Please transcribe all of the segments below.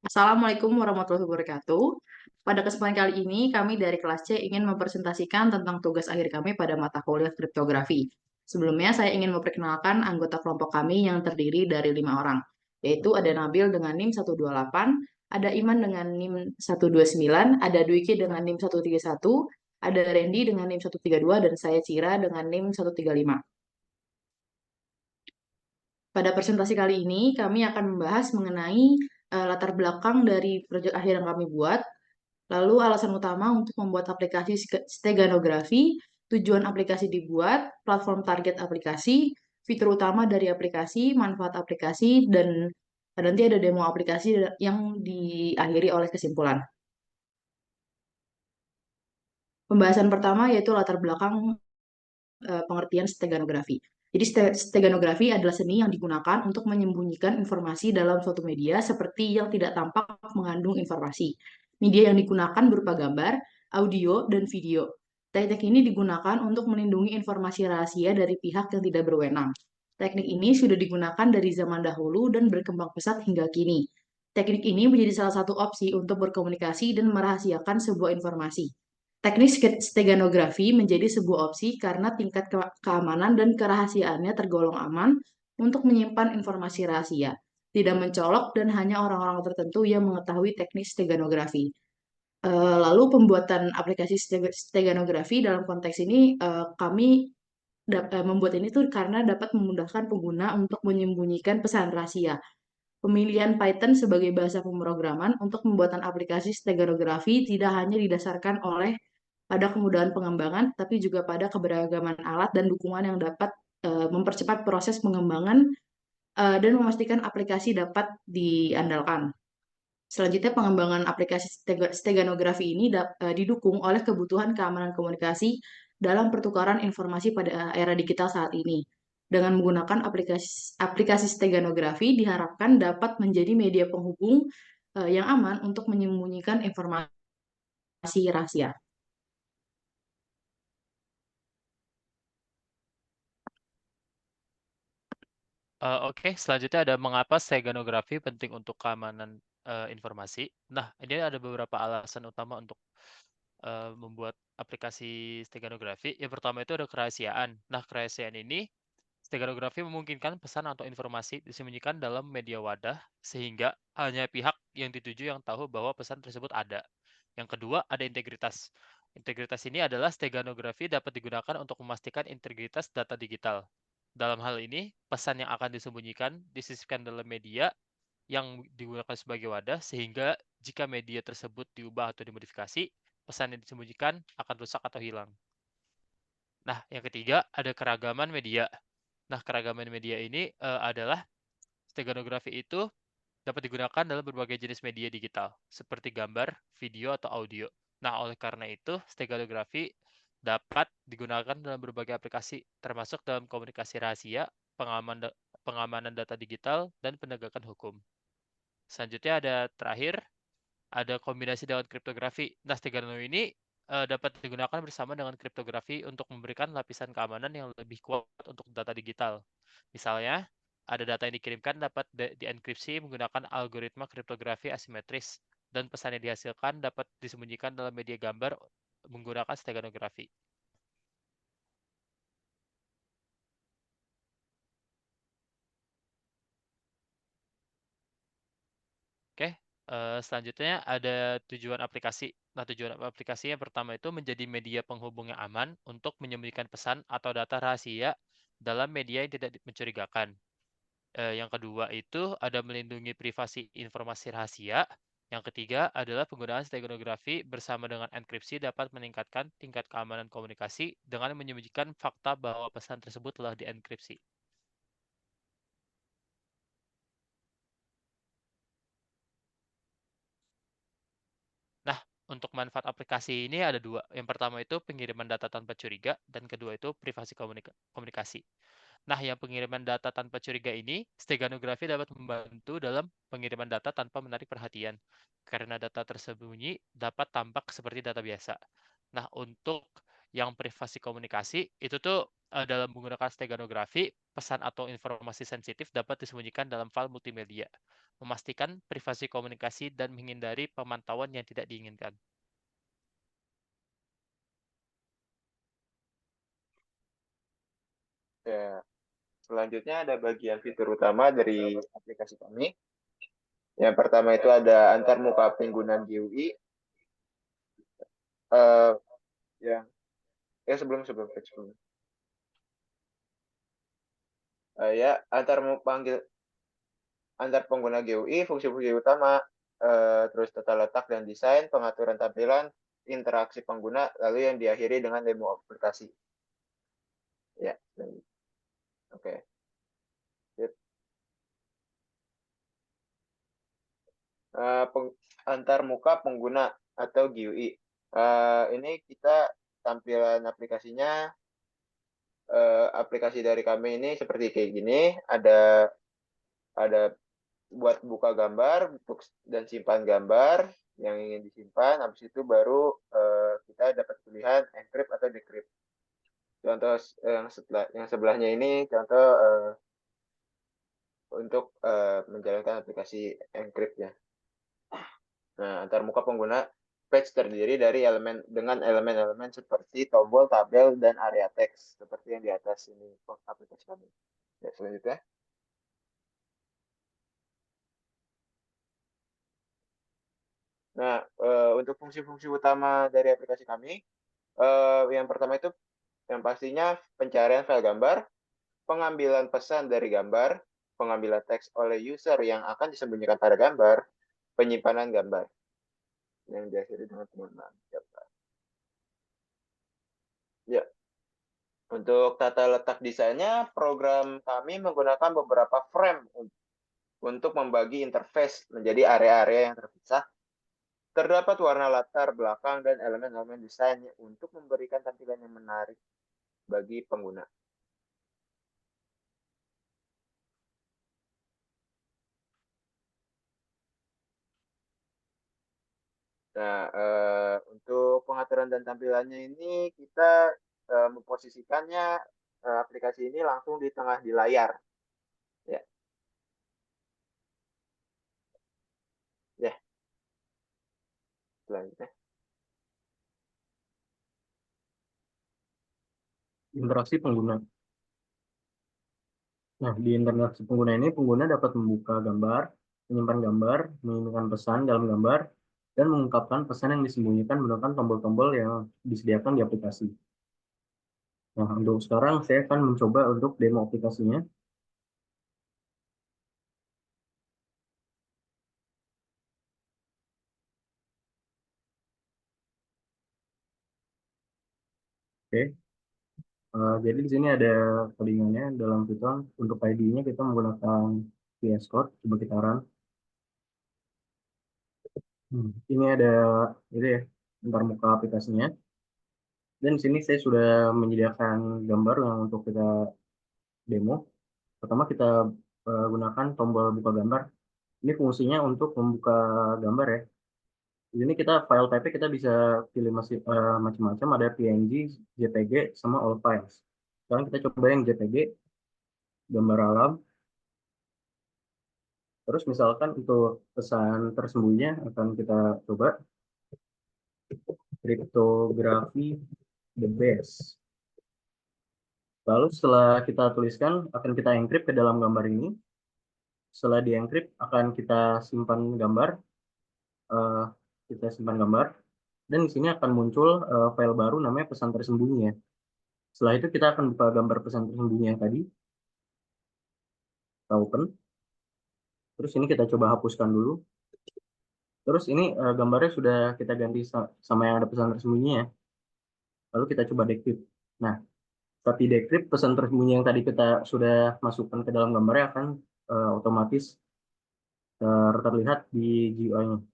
Assalamualaikum warahmatullahi wabarakatuh. Pada kesempatan kali ini, kami dari kelas C ingin mempresentasikan tentang tugas akhir kami pada mata kuliah kriptografi. Sebelumnya, saya ingin memperkenalkan anggota kelompok kami yang terdiri dari 5 orang, yaitu ada Nabil dengan NIM 128, ada Iman dengan NIM 129, ada Dwiki dengan NIM 131, ada Randy dengan NIM 132, dan saya Cira dengan NIM 135. Pada presentasi kali ini, kami akan membahas mengenai latar belakang dari proyek akhir yang kami buat, lalu alasan utama untuk membuat aplikasi steganografi, tujuan aplikasi dibuat, platform target aplikasi, fitur utama dari aplikasi, manfaat aplikasi, dan nanti ada demo aplikasi yang diakhiri oleh kesimpulan. Pembahasan pertama yaitu latar belakang pengertian steganografi. Jadi steganografi adalah seni yang digunakan untuk menyembunyikan informasi dalam suatu media seperti yang tidak tampak mengandung informasi. Media yang digunakan berupa gambar, audio, dan video. Teknik ini digunakan untuk melindungi informasi rahasia dari pihak yang tidak berwenang. Teknik ini sudah digunakan dari zaman dahulu dan berkembang pesat hingga kini. Teknik ini menjadi salah satu opsi untuk berkomunikasi dan merahasiakan sebuah informasi. Teknik steganografi menjadi sebuah opsi karena tingkat keamanan dan kerahasiaannya tergolong aman untuk menyimpan informasi rahasia, tidak mencolok dan hanya orang-orang tertentu yang mengetahui teknik steganografi. Lalu pembuatan aplikasi steganografi dalam konteks ini kami membuat ini tuh karena dapat memudahkan pengguna untuk menyembunyikan pesan rahasia. Pemilihan Python sebagai bahasa pemrograman untuk pembuatan aplikasi steganografi tidak hanya didasarkan oleh pada kemudahan pengembangan, tapi juga pada keberagaman alat dan dukungan yang dapat mempercepat proses pengembangan dan memastikan aplikasi dapat diandalkan. Selanjutnya, pengembangan aplikasi steganografi ini didukung oleh kebutuhan keamanan komunikasi dalam pertukaran informasi pada era digital saat ini. Dengan menggunakan aplikasi steganografi diharapkan dapat menjadi media penghubung yang aman untuk menyembunyikan informasi rahasia. Oke, selanjutnya ada mengapa steganography penting untuk keamanan informasi. Nah, ini ada beberapa alasan utama untuk membuat aplikasi steganography. Yang pertama itu ada kerahasiaan. Nah, kerahasiaan ini steganography memungkinkan pesan atau informasi disembunyikan dalam media wadah sehingga hanya pihak yang dituju yang tahu bahwa pesan tersebut ada. Yang kedua, ada integritas. Integritas ini adalah steganography dapat digunakan untuk memastikan integritas data digital. Dalam hal ini, pesan yang akan disembunyikan disisipkan dalam media yang digunakan sebagai wadah sehingga jika media tersebut diubah atau dimodifikasi, pesan yang disembunyikan akan rusak atau hilang. Nah, yang ketiga ada keragaman media. Nah, keragaman media ini adalah steganografi itu dapat digunakan dalam berbagai jenis media digital, seperti gambar, video, atau audio. Nah, oleh karena itu, steganografi dapat digunakan dalam berbagai aplikasi, termasuk dalam komunikasi rahasia, pengamanan data digital, dan penegakan hukum. Selanjutnya ada terakhir, ada kombinasi dengan kriptografi. Nah, steganografi ini dapat digunakan bersama dengan kriptografi untuk memberikan lapisan keamanan yang lebih kuat untuk data digital. Misalnya, ada data yang dikirimkan dapat dienkripsi menggunakan algoritma kriptografi asimetris, dan pesan yang dihasilkan dapat disembunyikan dalam media gambar menggunakan steganografi. Oke, selanjutnya ada tujuan aplikasi. Nah, tujuan aplikasi yang pertama itu menjadi media penghubung yang aman untuk menyembunyikan pesan atau data rahasia dalam media yang tidak mencurigakan. Yang kedua itu ada melindungi privasi informasi rahasia. Yang ketiga adalah penggunaan steganografi bersama dengan enkripsi dapat meningkatkan tingkat keamanan komunikasi dengan menyembunyikan fakta bahwa pesan tersebut telah dienkripsi. Nah, untuk manfaat aplikasi ini ada dua. Yang pertama itu pengiriman data tanpa curiga, dan kedua itu privasi komunikasi. Nah, yang pengiriman data tanpa curiga ini, steganografi dapat membantu dalam pengiriman data tanpa menarik perhatian, karena data tersembunyi dapat tampak seperti data biasa. Nah, untuk Yang privasi komunikasi itu tuh dalam menggunakan steganografi, pesan atau informasi sensitif dapat disembunyikan dalam file multimedia, memastikan privasi komunikasi dan menghindari pemantauan yang tidak diinginkan. Ya, selanjutnya ada bagian fitur utama dari aplikasi kami. Yang pertama itu ada antarmuka penggunaan GUI. Eh yang sebelum sebelum sebelum ya antar pengguna GUI, fungsi-fungsi utama, terus tata letak dan desain, pengaturan tampilan, interaksi pengguna, lalu yang diakhiri dengan demo aplikasi. Ya, oke. Sip. Antar muka pengguna atau GUI. Ini kita tampilan aplikasinya, aplikasi dari kami ini seperti kayak gini. Ada buat buka gambar dan simpan gambar yang ingin disimpan. Habis itu baru kita dapat pilihan encrypt atau decrypt. Contoh yang sebelahnya ini contoh untuk menjalankan aplikasi encrypt ya. Nah, antarmuka pengguna page terdiri dari elemen-elemen seperti tombol, tabel, dan area teks seperti yang di atas ini aplikasi kami. Ya, selanjutnya. Nah, untuk fungsi-fungsi utama dari aplikasi kami, yang pertama itu yang pastinya pencarian file gambar, pengambilan pesan dari gambar, pengambilan teks oleh user yang akan disembunyikan pada gambar, penyimpanan gambar yang diakhiri dengan penggunaan gambar. Ya, untuk tata letak desainnya, program kami menggunakan beberapa frame untuk membagi interface menjadi area-area yang terpisah. Terdapat warna latar belakang dan elemen-elemen desainnya untuk memberikan tampilan yang menarik bagi pengguna. Nah, untuk pengaturan dan tampilannya ini kita memposisikannya aplikasi ini langsung di tengah di layar. Ya, ya, selanjutnya. Interaksi pengguna. Nah, di interaksi pengguna ini, pengguna dapat membuka gambar, menyimpan gambar, mengirimkan pesan dalam gambar, dan mengungkapkan pesan yang disembunyikan menggunakan tombol-tombol yang disediakan di aplikasi. Nah, untuk sekarang saya akan mencoba untuk demo aplikasinya. Oke, jadi di sini ada codingannya dalam Python. Untuk ID-nya kita menggunakan VS Code. Coba kita run. Ini ada ini ya, bentar muka aplikasinya. Dan di sini saya sudah menyediakan gambar yang untuk kita demo. Pertama kita gunakan tombol buka gambar. Ini fungsinya untuk membuka gambar ya. Di sini kita file type kita bisa pilih masih macam-macam. Ada PNG, JPG, sama all files. Sekarang kita coba yang JPG, gambar alam. Terus misalkan untuk pesan tersembunyinya akan kita coba cryptography the best. Lalu setelah kita tuliskan akan kita encrypt ke dalam gambar ini. Setelah di encrypt akan kita simpan gambar. eh, kita simpan gambar. Dan di sini akan muncul file baru namanya pesan tersembunyi ya. Setelah itu kita akan buka gambar pesan tersembunyi yang tadi. Kita open. Terus ini kita coba hapuskan dulu. Terus ini gambarnya sudah kita ganti sama yang ada pesan tersembunyinya. Lalu kita coba decrypt. Nah, tapi decrypt pesan tersembunyi yang tadi kita sudah masukkan ke dalam gambarnya akan otomatis terlihat di GUI-nya.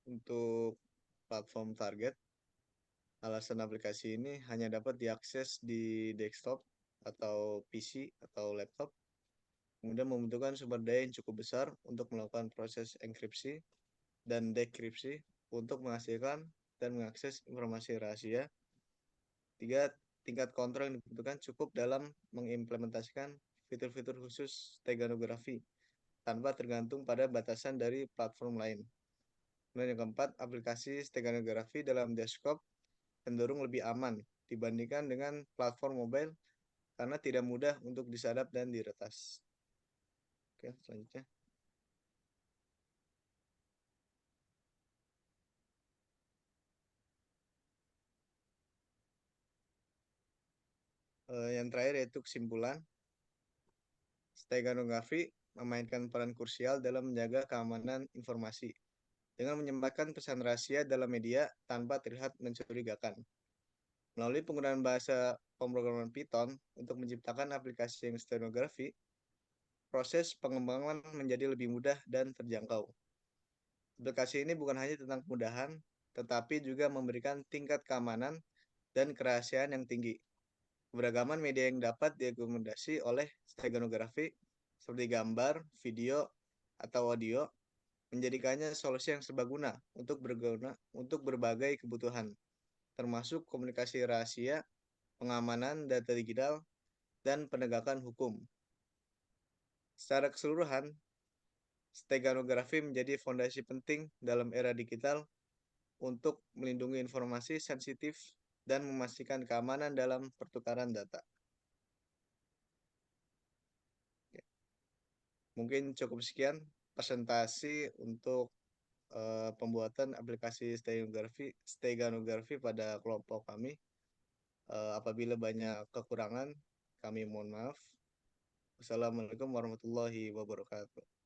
untuk platform target. Alasan aplikasi ini hanya dapat diakses di desktop atau PC atau laptop, kemudian membutuhkan sumber daya yang cukup besar untuk melakukan proses enkripsi dan dekripsi untuk menghasilkan dan mengakses informasi rahasia. 3. Tingkat kontrol yang dibutuhkan cukup dalam mengimplementasikan fitur-fitur khusus steganografi tanpa tergantung pada batasan dari platform lain. Kemudian yang keempat, aplikasi steganografi dalam desktop cenderung lebih aman dibandingkan dengan platform mobile karena tidak mudah untuk disadap dan diretas. Oke, selanjutnya. Yang terakhir yaitu kesimpulan. Steganografi memainkan peran krusial dalam menjaga keamanan informasi dengan menyematkan pesan rahasia dalam media tanpa terlihat mencurigakan. Melalui penggunaan bahasa pemrograman Python untuk menciptakan aplikasi yang stenografi, proses pengembangan menjadi lebih mudah dan terjangkau. Aplikasi ini bukan hanya tentang kemudahan, tetapi juga memberikan tingkat keamanan dan kerahasiaan yang tinggi. Keberagaman media yang dapat diakomodasi oleh steganografi seperti gambar, video, atau audio menjadikannya solusi yang serbaguna untuk berbagai kebutuhan, termasuk komunikasi rahasia, pengamanan data digital, dan penegakan hukum. Secara keseluruhan, steganografi menjadi fondasi penting dalam era digital untuk melindungi informasi sensitif dan memastikan keamanan dalam pertukaran data. Mungkin cukup sekian presentasi untuk pembuatan aplikasi steganografi pada kelompok kami. Apabila banyak kekurangan, kami mohon maaf. Wassalamualaikum warahmatullahi wabarakatuh.